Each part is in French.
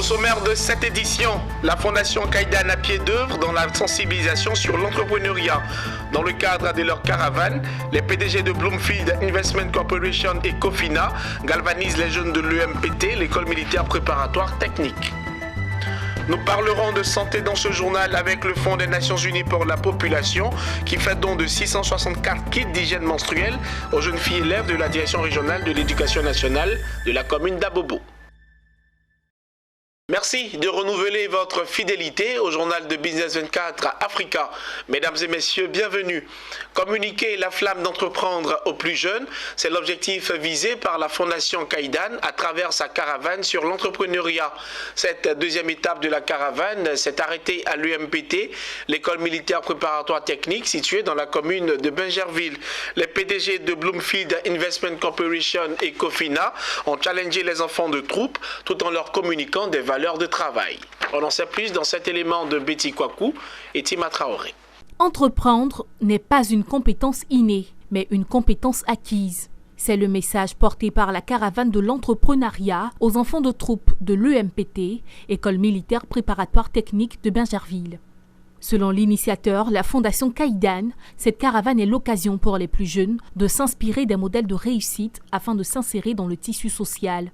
sommaire de cette édition, la Fondation Kaidan à pied d'œuvre dans la sensibilisation sur l'entrepreneuriat. Dans le cadre de leur caravane, les PDG de Bloomfield Investment Corporation et Cofina galvanisent les jeunes de l'EMPT, l'école militaire préparatoire technique. Nous parlerons de santé dans ce journal avec le Fonds des Nations Unies pour la population qui fait don de 664 kits d'hygiène menstruelle aux jeunes filles élèves de la Direction régionale de l'éducation nationale de la commune d'Abobo. Merci de renouveler votre fidélité au journal de Business 24 Africa. Mesdames et messieurs, bienvenue. Communiquer la flamme d'entreprendre aux plus jeunes, c'est l'objectif visé par la Fondation Kaidan à travers sa caravane sur l'entrepreneuriat. Cette deuxième étape de la caravane s'est arrêtée à l'UMPT, l'école militaire préparatoire technique située dans la commune de Bingerville. Les PDG de Bloomfield Investment Corporation et Cofina ont challengé les enfants de troupe tout en leur communiquant des valeurs de travail. On en sait plus dans cet élément de Betty Kwaku et Tima Traoré. Entreprendre n'est pas une compétence innée, mais une compétence acquise. C'est le message porté par la caravane de l'entrepreneuriat aux enfants de troupe de l'EMPT, école militaire préparatoire technique de Bingerville. Selon l'initiateur, la Fondation Kaidan, cette caravane est l'occasion pour les plus jeunes de s'inspirer des modèles de réussite afin de s'insérer dans le tissu social.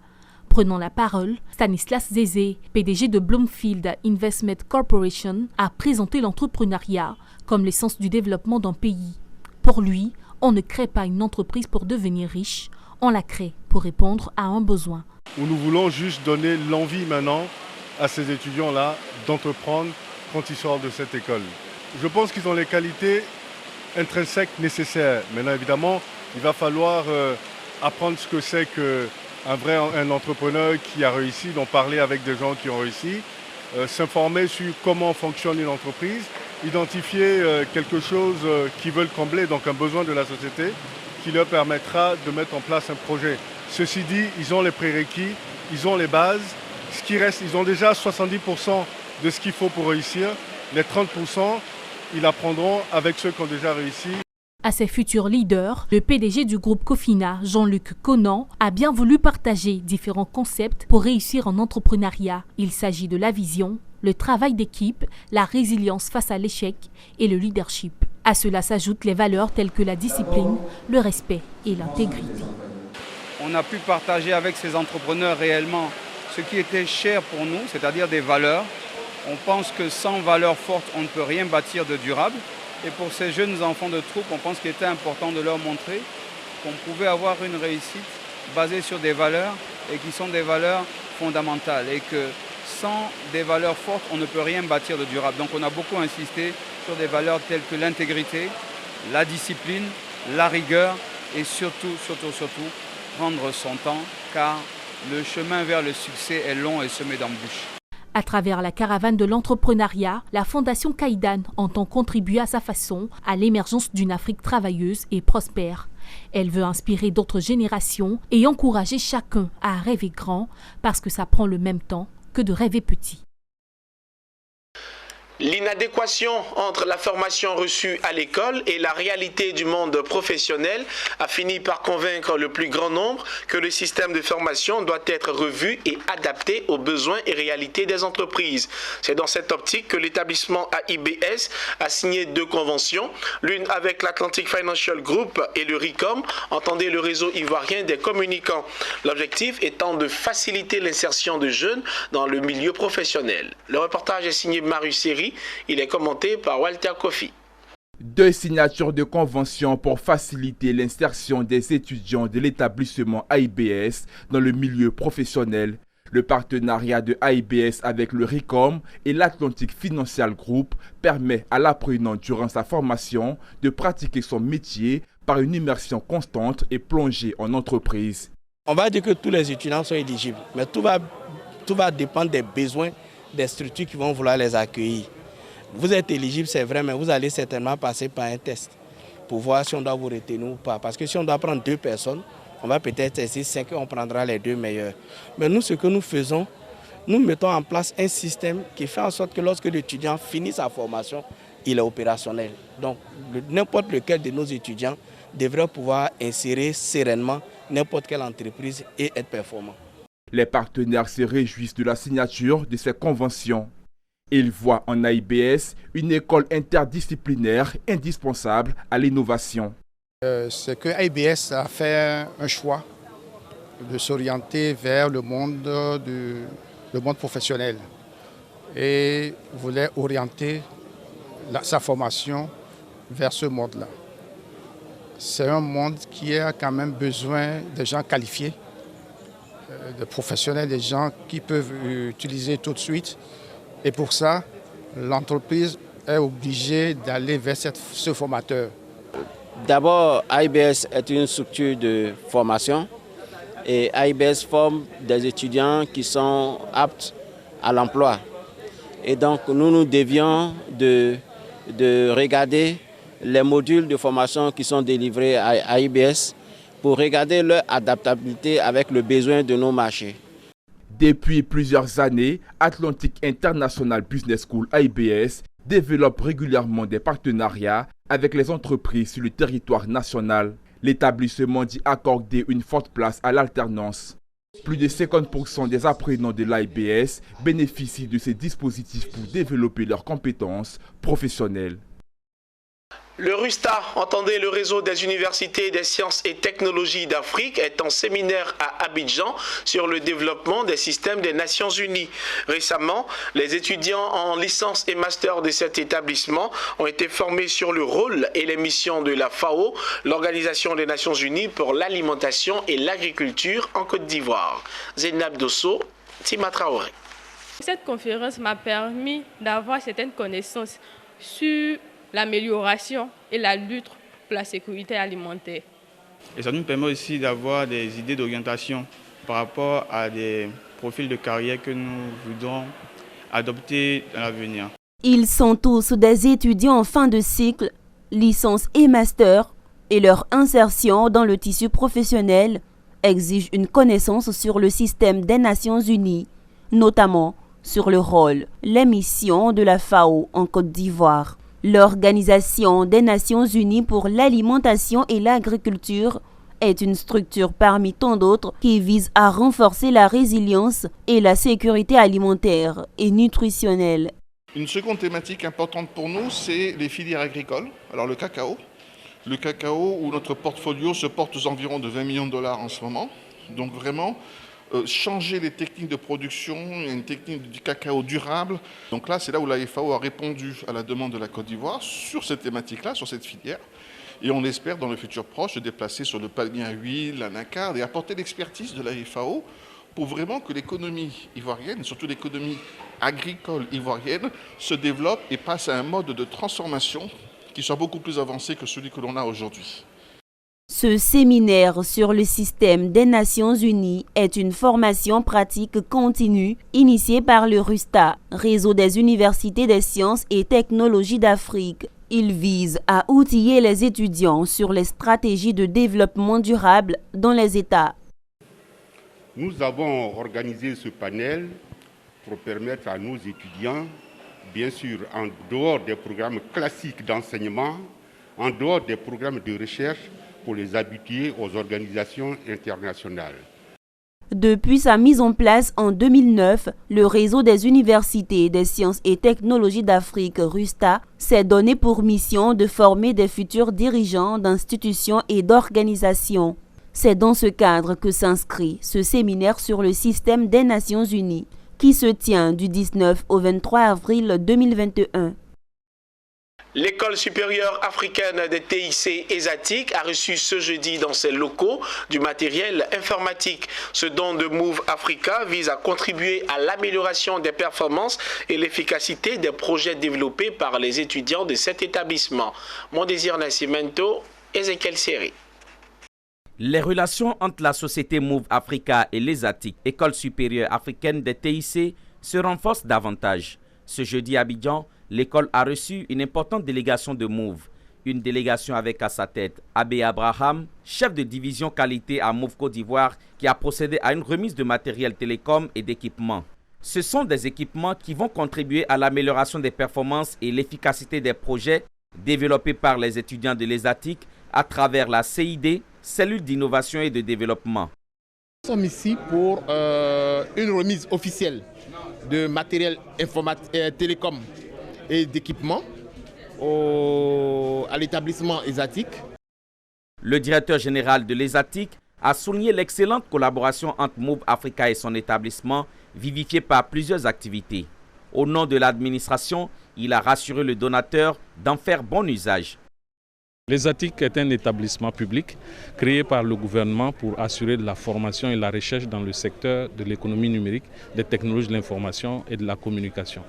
Prenant la parole, Stanislas Zézé, PDG de Bloomfield Investment Corporation, a présenté l'entrepreneuriat comme l'essence du développement d'un pays. Pour lui, on ne crée pas une entreprise pour devenir riche, on la crée pour répondre à un besoin. Nous voulons juste donner l'envie maintenant à ces étudiants-là d'entreprendre quand ils sortent de cette école. Je pense qu'ils ont les qualités intrinsèques nécessaires. Maintenant, évidemment, il va falloir apprendre ce que c'est un entrepreneur qui a réussi, donc parler avec des gens qui ont réussi, s'informer sur comment fonctionne une entreprise, identifier quelque chose qu'ils veulent combler, donc un besoin de la société, qui leur permettra de mettre en place un projet. Ceci dit, ils ont les prérequis, ils ont les bases. Ce qui reste, ils ont déjà 70% de ce qu'il faut pour réussir. Les 30%, ils apprendront avec ceux qui ont déjà réussi. À ses futurs leaders, le PDG du groupe Cofina, Jean-Luc Conan, a bien voulu partager différents concepts pour réussir en entrepreneuriat. Il s'agit de la vision, le travail d'équipe, la résilience face à l'échec et le leadership. À cela s'ajoutent les valeurs telles que la discipline, le respect et l'intégrité. On a pu partager avec ces entrepreneurs réellement ce qui était cher pour nous, c'est-à-dire des valeurs. On pense que sans valeurs fortes, on ne peut rien bâtir de durable. Et pour ces jeunes enfants de troupe, on pense qu'il était important de leur montrer qu'on pouvait avoir une réussite basée sur des valeurs et qui sont des valeurs fondamentales. Et que sans des valeurs fortes, on ne peut rien bâtir de durable. Donc on a beaucoup insisté sur des valeurs telles que l'intégrité, la discipline, la rigueur et surtout, prendre son temps car le chemin vers le succès est long et semé d'embûches. À travers la caravane de l'entrepreneuriat, la Fondation Kaidan entend contribuer à sa façon à l'émergence d'une Afrique travailleuse et prospère. Elle veut inspirer d'autres générations et encourager chacun à rêver grand parce que ça prend le même temps que de rêver petit. L'inadéquation entre la formation reçue à l'école et la réalité du monde professionnel a fini par convaincre le plus grand nombre que le système de formation doit être revu et adapté aux besoins et réalités des entreprises. C'est dans cette optique que l'établissement AIBS a signé 2 conventions, l'une avec l'Atlantic Financial Group et le RICOM, entendez le réseau ivoirien des communicants. L'objectif étant de faciliter l'insertion de jeunes dans le milieu professionnel. Le reportage est signé Marius Seri. Il est commenté par Walter Kofi. 2 signatures de convention pour faciliter l'insertion des étudiants de l'établissement AIBS dans le milieu professionnel. Le partenariat de AIBS avec le RICOM et l'Atlantic Financial Group permet à l'apprenant durant sa formation de pratiquer son métier par une immersion constante et plongée en entreprise. On va dire que tous les étudiants sont éligibles, mais tout va dépendre des besoins des structures qui vont vouloir les accueillir. Vous êtes éligible, c'est vrai, mais vous allez certainement passer par un test pour voir si on doit vous retenir ou pas. Parce que si on doit prendre 2 personnes, on va peut-être tester 5 et on prendra les 2 meilleurs. Mais nous, ce que nous faisons, nous mettons en place un système qui fait en sorte que lorsque l'étudiant finit sa formation, il est opérationnel. Donc, n'importe lequel de nos étudiants devrait pouvoir insérer sereinement n'importe quelle entreprise et être performant. Les partenaires se réjouissent de la signature de ces conventions. Ils voient en AIBS une école interdisciplinaire indispensable à l'innovation. C'est que AIBS a fait un choix de s'orienter vers le monde professionnel et voulait orienter sa formation vers ce monde-là. C'est un monde qui a quand même besoin de gens qualifiés, de professionnels, des gens qui peuvent utiliser tout de suite. Et pour ça, l'entreprise est obligée d'aller vers ce formateur. D'abord, AIBS est une structure de formation et AIBS forme des étudiants qui sont aptes à l'emploi. Et donc, nous devions de regarder les modules de formation qui sont délivrés à AIBS pour regarder leur adaptabilité avec le besoin de nos marchés. Depuis plusieurs années, Atlantic International Business School AIBS développe régulièrement des partenariats avec les entreprises sur le territoire national. L'établissement dit accorder une forte place à l'alternance. Plus de 50% des apprenants de l'AIBS bénéficient de ces dispositifs pour développer leurs compétences professionnelles. Le RUSTA, entendez le réseau des universités des sciences et technologies d'Afrique, est en séminaire à Abidjan sur le développement des systèmes des Nations Unies. Récemment, les étudiants en licence et master de cet établissement ont été formés sur le rôle et les missions de la FAO, l'Organisation des Nations Unies pour l'alimentation et l'agriculture en Côte d'Ivoire. Zeynab Dosso, Tima Traoré. Cette conférence m'a permis d'avoir certaines connaissances sur l'amélioration et la lutte pour la sécurité alimentaire. Et ça nous permet aussi d'avoir des idées d'orientation par rapport à des profils de carrière que nous voudrons adopter dans l'avenir. Ils sont tous des étudiants en fin de cycle, licence et master, et leur insertion dans le tissu professionnel exige une connaissance sur le système des Nations Unies, notamment sur le rôle, les missions de la FAO en Côte d'Ivoire. L'Organisation des Nations Unies pour l'alimentation et l'agriculture est une structure parmi tant d'autres qui vise à renforcer la résilience et la sécurité alimentaire et nutritionnelle. Une seconde thématique importante pour nous, c'est les filières agricoles. Alors le cacao. Le cacao où notre portfolio se porte aux environs de 20 millions de dollars en ce moment. Donc vraiment, changer les techniques de production, une technique du cacao durable. Donc là, c'est là où la FAO a répondu à la demande de la Côte d'Ivoire sur cette thématique-là, sur cette filière. Et on espère dans le futur proche se déplacer sur le palmier à huile, l'anacarde et apporter l'expertise de la FAO pour vraiment que l'économie ivoirienne, surtout l'économie agricole ivoirienne, se développe et passe à un mode de transformation qui soit beaucoup plus avancé que celui que l'on a aujourd'hui. Ce séminaire sur le système des Nations Unies est une formation pratique continue initiée par le RUSTA, Réseau des universités des sciences et technologies d'Afrique. Il vise à outiller les étudiants sur les stratégies de développement durable dans les États. Nous avons organisé ce panel pour permettre à nos étudiants, bien sûr en dehors des programmes classiques d'enseignement, en dehors des programmes de recherche, pour les habituer aux organisations internationales. Depuis sa mise en place en 2009, le réseau des universités des sciences et technologies d'Afrique, RUSTA, s'est donné pour mission de former des futurs dirigeants d'institutions et d'organisations. C'est dans ce cadre que s'inscrit ce séminaire sur le système des Nations Unies, qui se tient du 19 au 23 avril 2021. L'École supérieure africaine des TIC ESATIC a reçu ce jeudi dans ses locaux du matériel informatique. Ce don de Move Africa vise à contribuer à l'amélioration des performances et l'efficacité des projets développés par les étudiants de cet établissement. Mon désir Nascimento, Ezekiel Seri. Les relations entre la société Move Africa et l'ESATIC, École supérieure africaine des TIC, se renforcent davantage. Ce jeudi à Abidjan, l'école a reçu une importante délégation de Move. Une délégation avec à sa tête Abbé Abraham, chef de division qualité à Move Côte d'Ivoire, qui a procédé à une remise de matériel télécom et d'équipements. Ce sont des équipements qui vont contribuer à l'amélioration des performances et l'efficacité des projets développés par les étudiants de l'ESATIC à travers la CID, cellule d'innovation et de développement. Nous sommes ici pour une remise officielle de matériel télécom et d'équipement à l'établissement ESATIC. Le directeur général de l'ESATIC a souligné l'excellente collaboration entre Move Africa et son établissement, vivifié par plusieurs activités. Au nom de l'administration, il a rassuré le donateur d'en faire bon usage. L'ESATIC est un établissement public créé par le gouvernement pour assurer de la formation et la recherche dans le secteur de l'économie numérique, des technologies de l'information et de la communication.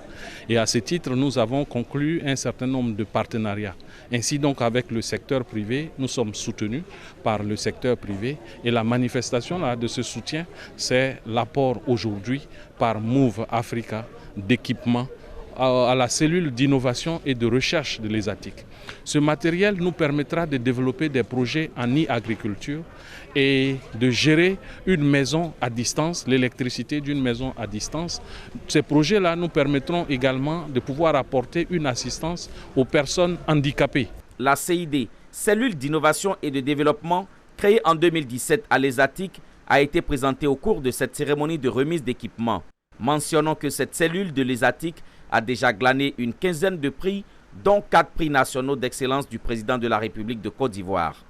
Et à ce titre, nous avons conclu un certain nombre de partenariats. Ainsi donc, avec le secteur privé, nous sommes soutenus par le secteur privé et la manifestation de ce soutien, c'est l'apport aujourd'hui par Move Africa d'équipements à la cellule d'innovation et de recherche de l'ESATIC. Ce matériel nous permettra de développer des projets en e-agriculture et de gérer une maison à distance, l'électricité d'une maison à distance. Ces projets-là nous permettront également de pouvoir apporter une assistance aux personnes handicapées. La CID, cellule d'innovation et de développement, créée en 2017 à l'ESATIC, a été présentée au cours de cette cérémonie de remise d'équipement. Mentionnons que cette cellule de l'ESATIC a déjà glané une quinzaine de prix, dont 4 prix nationaux d'excellence du président de la République de Côte d'Ivoire.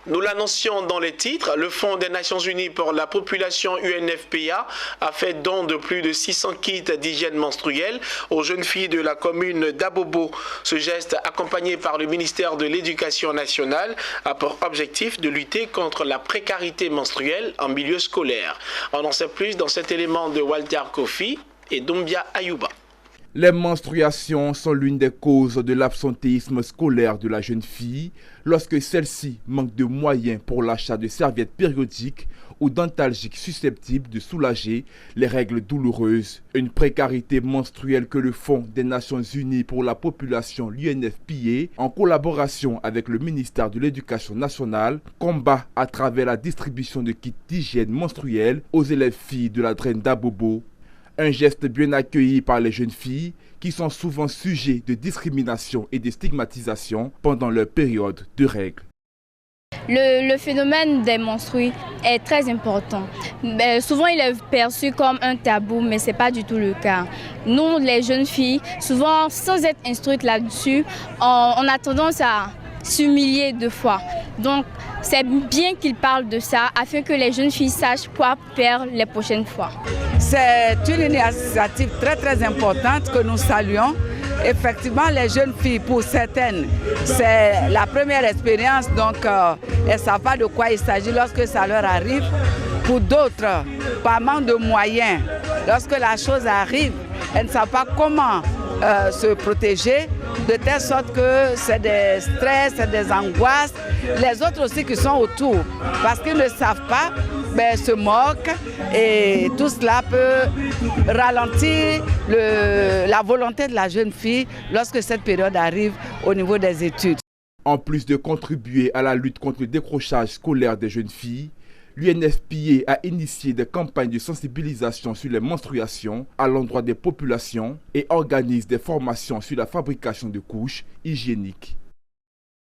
Nous l'annoncions dans les titres, le Fonds des Nations Unies pour la population UNFPA a fait don de plus de 600 kits d'hygiène menstruelle aux jeunes filles de la commune d'Abobo. Ce geste, accompagné par le ministère de l'Éducation nationale, a pour objectif de lutter contre la précarité menstruelle en milieu scolaire. On en sait plus dans cet élément de Walter Kofi et Doumbia Ayouba. Les menstruations sont l'une des causes de l'absentéisme scolaire de la jeune fille lorsque celle-ci manque de moyens pour l'achat de serviettes périodiques ou dentalgiques susceptibles de soulager les règles douloureuses. Une précarité menstruelle que le Fonds des Nations Unies pour la population, l'UNFPA, en collaboration avec le ministère de l'Éducation nationale, combat à travers la distribution de kits d'hygiène menstruelle aux élèves filles de la draine d'Abobo. Un geste bien accueilli par les jeunes filles qui sont souvent sujets de discrimination et de stigmatisation pendant leur période de règles. Le phénomène des menstrues est très important. Souvent, il est perçu comme un tabou, mais ce n'est pas du tout le cas. Nous, les jeunes filles, souvent, sans être instruites là-dessus, on a tendance à s'humilier 2 fois. Donc, c'est bien qu'ils parlent de ça afin que les jeunes filles sachent quoi faire les prochaines fois. C'est une initiative très importante que nous saluons. Effectivement, les jeunes filles, pour certaines, c'est la première expérience, donc elles ne savent pas de quoi il s'agit lorsque ça leur arrive. Pour d'autres, par manque de moyens, lorsque la chose arrive, elles ne savent pas comment se protéger, de telle sorte que c'est des stress, c'est des angoisses. Les autres aussi qui sont autour, parce qu'ils ne savent pas, se moquent et tout cela peut ralentir la volonté de la jeune fille lorsque cette période arrive au niveau des études. En plus de contribuer à la lutte contre le décrochage scolaire des jeunes filles, l'UNFPA a initié des campagnes de sensibilisation sur les menstruations à l'endroit des populations et organise des formations sur la fabrication de couches hygiéniques.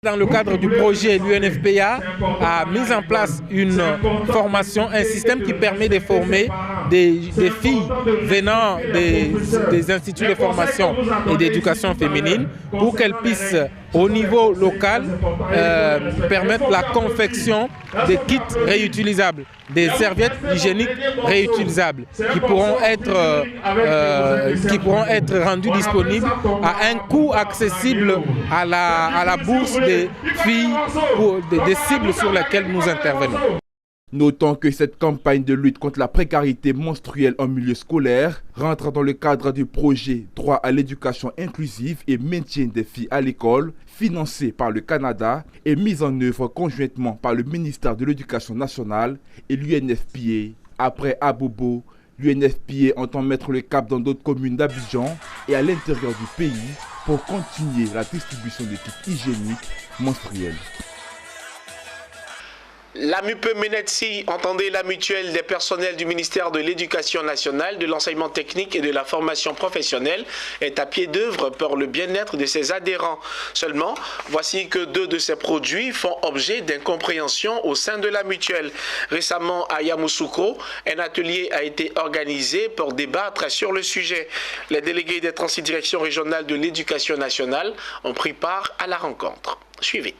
Dans le cadre du projet, l'UNFPA a mis en place une formation, un système qui permet de former des filles venant des instituts de formation et d'éducation féminine pour qu'elles puissent, au niveau local, permettre la confection des kits réutilisables, des serviettes hygiéniques réutilisables qui pourront être rendues disponibles à un coût accessible à la bourse des filles, des cibles sur lesquelles nous intervenons. Notons que cette campagne de lutte contre la précarité menstruelle en milieu scolaire rentre dans le cadre du projet Droit à l'éducation inclusive et maintien des filles à l'école, financé par le Canada et mis en œuvre conjointement par le ministère de l'Éducation nationale et l'UNFPA. Après Abobo, l'UNFPA entend mettre le cap dans d'autres communes d'Abidjan et à l'intérieur du pays pour continuer la distribution de kits hygiéniques menstruels. La MUPE-MENETSI, entendez la mutuelle des personnels du ministère de l'Éducation nationale, de l'enseignement technique et de la formation professionnelle, est à pied d'œuvre pour le bien-être de ses adhérents. Seulement, voici que 2 de ces produits font objet d'incompréhension au sein de la mutuelle. Récemment, à Yamoussoukro, un atelier a été organisé pour débattre sur le sujet. Les délégués des 36 directions régionales de l'Éducation nationale ont pris part à la rencontre. Suivez.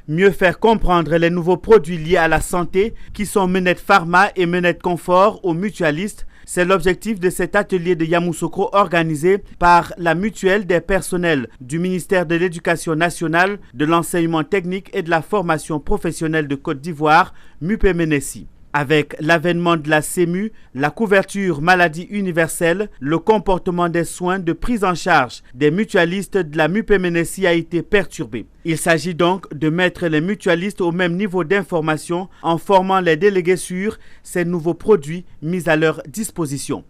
Mieux faire comprendre les nouveaux produits liés à la santé qui sont Menet Pharma et Menet Confort aux mutualistes. C'est l'objectif de cet atelier de Yamoussoukro organisé par la mutuelle des personnels du ministère de l'Éducation nationale, de l'enseignement technique et de la formation professionnelle de Côte d'Ivoire, MUPE-MENETSI. Avec l'avènement de la CEMU, la couverture maladie universelle, le comportement des soins de prise en charge des mutualistes de la MUPE-MENETSI a été perturbé. Il s'agit donc de mettre les mutualistes au même niveau d'information en formant les délégués sur ces nouveaux produits mis à leur disposition.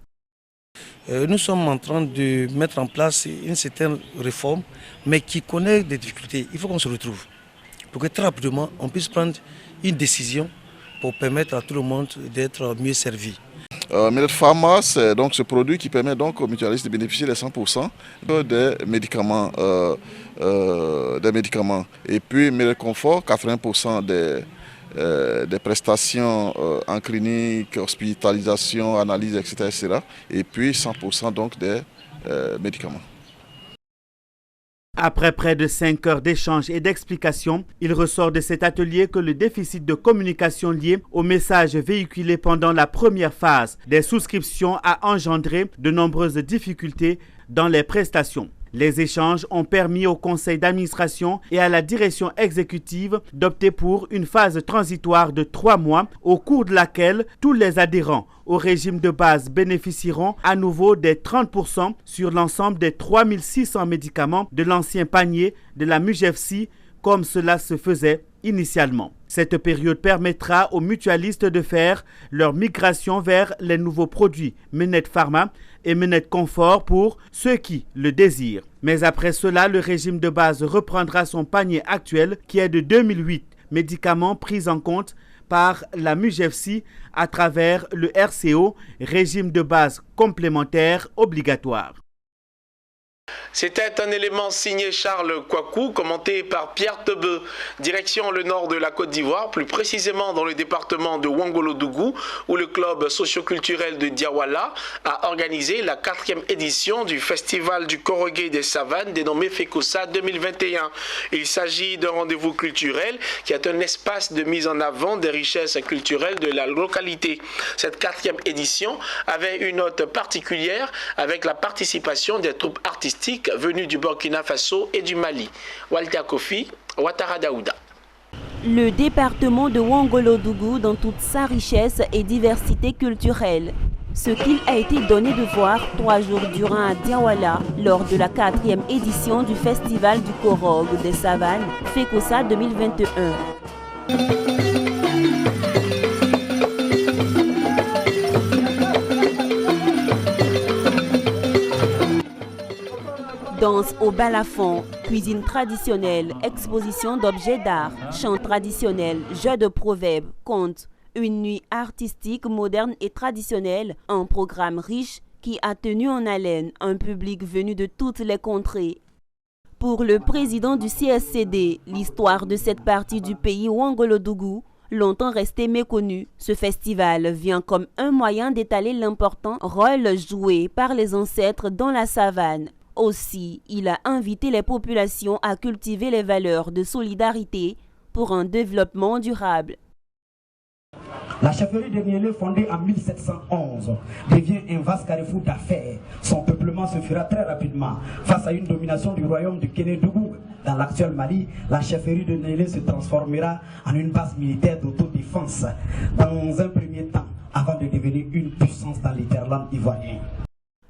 Nous sommes en train de mettre en place une certaine réforme, mais qui connaît des difficultés. Il faut qu'on se retrouve pour que très rapidement on puisse prendre une décision pour permettre à tout le monde d'être mieux servi. Menet Pharma, c'est donc ce produit qui permet donc aux mutualistes de bénéficier des 100% des médicaments. Et puis Menet Confort, 80% des prestations en clinique, hospitalisation, analyse, etc. Et puis 100% donc des médicaments. Après près de 5 heures d'échanges et d'explications, il ressort de cet atelier que le déficit de communication lié aux messages véhiculés pendant la première phase des souscriptions a engendré de nombreuses difficultés dans les prestations. Les échanges ont permis au conseil d'administration et à la direction exécutive d'opter pour une phase transitoire de 3 mois au cours de laquelle tous les adhérents au régime de base bénéficieront à nouveau des 30% sur l'ensemble des 3600 médicaments de l'ancien panier de la MUGEFSI comme cela se faisait initialement. Cette période permettra aux mutualistes de faire leur migration vers les nouveaux produits Menet Pharma et Menet Confort pour ceux qui le désirent. Mais après cela, le régime de base reprendra son panier actuel qui est de 2008 médicaments pris en compte par la MUGEFSI à travers le RCO, régime de base complémentaire obligatoire. C'était un élément signé Charles Kouakou, commenté par Pierre Tebeu. Direction le nord de la Côte d'Ivoire, plus précisément dans le département de Ouangolodougou, où le club socioculturel de Diawala a organisé la 4e édition du festival du Korogué des Savanes, dénommé FECOSA 2021. Il s'agit d'un rendez-vous culturel qui est un espace de mise en avant des richesses culturelles de la localité. Cette 4e édition avait une note particulière avec la participation des troupes artistiques venus du Burkina Faso et du Mali. Walter Kofi, Ouattara Daouda. Le département de Ouangolodougou dans toute sa richesse et diversité culturelle. Ce qu'il a été donné de voir 3 jours durant à Diawala lors de la 4e édition du festival du Korogue des Savanes, FECOSA 2021. Danse au balafon, cuisine traditionnelle, exposition d'objets d'art, chants traditionnels, jeux de proverbes, contes, une nuit artistique, moderne et traditionnelle, un programme riche qui a tenu en haleine un public venu de toutes les contrées. Pour le président du CSCD, l'histoire de cette partie du pays Ouangolodougou, longtemps resté méconnu, ce festival vient comme un moyen d'étaler l'important rôle joué par les ancêtres dans la savane. Aussi, il a invité les populations à cultiver les valeurs de solidarité pour un développement durable. La chefferie de Niélé, fondée en 1711, devient un vaste carrefour d'affaires. Son peuplement se fera très rapidement. Face à une domination du royaume de Kénédougou dans l'actuel Mali, la chefferie de Niélé se transformera en une base militaire d'autodéfense dans un premier temps, avant de devenir une puissance dans l'Interland ivoirien.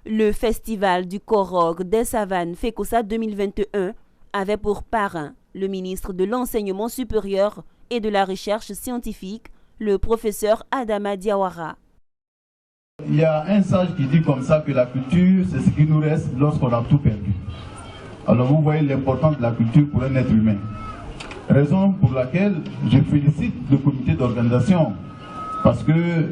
Le festival du Korogue des Savanes FECOSA 2021 avait pour parrain le ministre de l'Enseignement supérieur et de la Recherche scientifique, le professeur Adama Diawara. Il y a un sage qui dit comme ça que la culture, c'est ce qui nous reste lorsqu'on a tout perdu. Alors vous voyez l'importance de la culture pour un être humain. Raison pour laquelle je félicite le comité d'organisation, parce que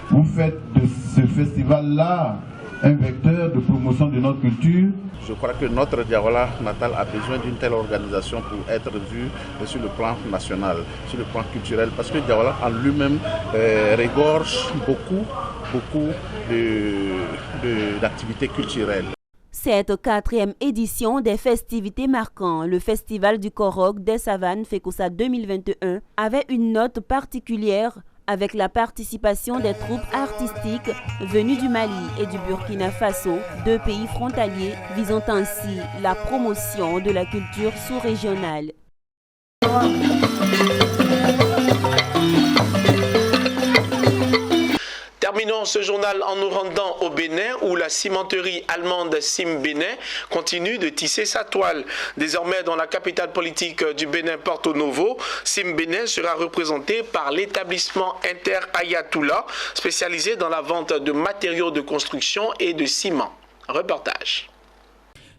vous faites de ce festival-là un vecteur de promotion de notre culture. Je crois que notre Diawola natal a besoin d'une telle organisation pour être vue sur le plan national, sur le plan culturel, parce que Diawola en lui-même regorge beaucoup d'activités culturelles. Cette 4e édition des festivités marquant le Festival du Korok des Savanes FECOSA 2021 avait une note particulière avec la participation des troupes artistiques venues du Mali et du Burkina Faso, 2 pays frontaliers, visant ainsi la promotion de la culture sous-régionale. Terminons ce journal en nous rendant au Bénin où la cimenterie allemande Sim Bénin continue de tisser sa toile. Désormais dans la capitale politique du Bénin, Porto Novo, Sim Bénin sera représenté par l'établissement Inter Ayatollah spécialisé dans la vente de matériaux de construction et de ciment. Reportage.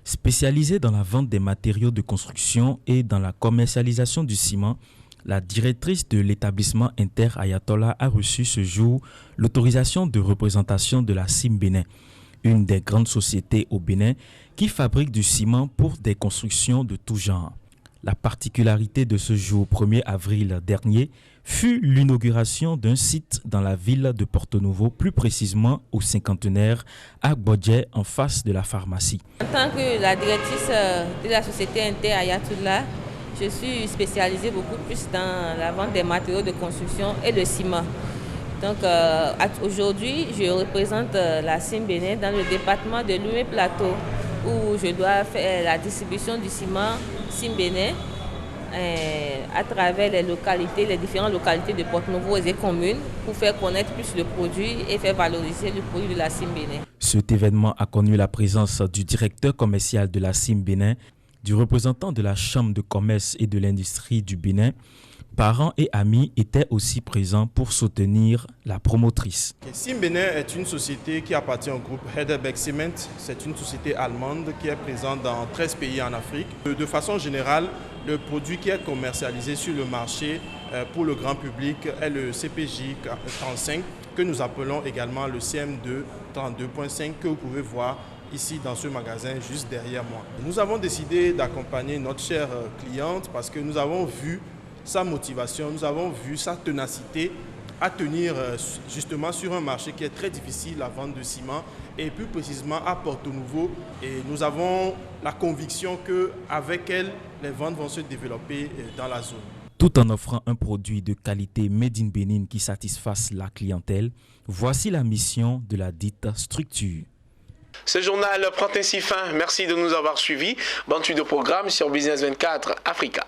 Spécialisée dans la vente des matériaux de construction et dans la commercialisation du ciment, la directrice de l'établissement Inter Ayatollah a reçu ce jour l'autorisation de représentation de la Sim Bénin, une des grandes sociétés au Bénin qui fabrique du ciment pour des constructions de tout genre. La particularité de ce jour 1er avril dernier fut l'inauguration d'un site dans la ville de Porto Novo, plus précisément au cinquantenaire à Gbodje, en face de la pharmacie. En tant que la directrice de la société Inter Ayatollah, je suis spécialisée beaucoup plus dans la vente des matériaux de construction et de ciment. Donc aujourd'hui, je représente la Sim Bénin dans le département de Lomé Plateau où je dois faire la distribution du ciment Sim Bénin à travers les différentes localités de Porto Novo et des communes pour faire connaître plus le produit et faire valoriser le produit de la Sim Bénin. Cet événement a connu la présence du directeur commercial de la Sim Bénin, du représentant de la Chambre de commerce et de l'industrie du Bénin. Parents et amis étaient aussi présents pour soutenir la promotrice. Sim Bénin est une société qui appartient au groupe Heidelberg Cement. C'est une société allemande qui est présente dans 13 pays en Afrique. De façon générale, le produit qui est commercialisé sur le marché pour le grand public est le CPJ 35, que nous appelons également le CM2 32.5, que vous pouvez voir ici dans ce magasin juste derrière moi. Nous avons décidé d'accompagner notre chère cliente parce que nous avons vu sa motivation, nous avons vu sa ténacité à tenir justement sur un marché qui est très difficile, la vente de ciment, et plus précisément à Porto Novo. Et nous avons la conviction qu'avec elle, les ventes vont se développer dans la zone. Tout en offrant un produit de qualité Made in Benin qui satisfasse la clientèle, voici la mission de la dite structure. Ce journal prend ainsi fin. Merci de nous avoir suivis. Bonne suite de programme sur Business 24 Africa.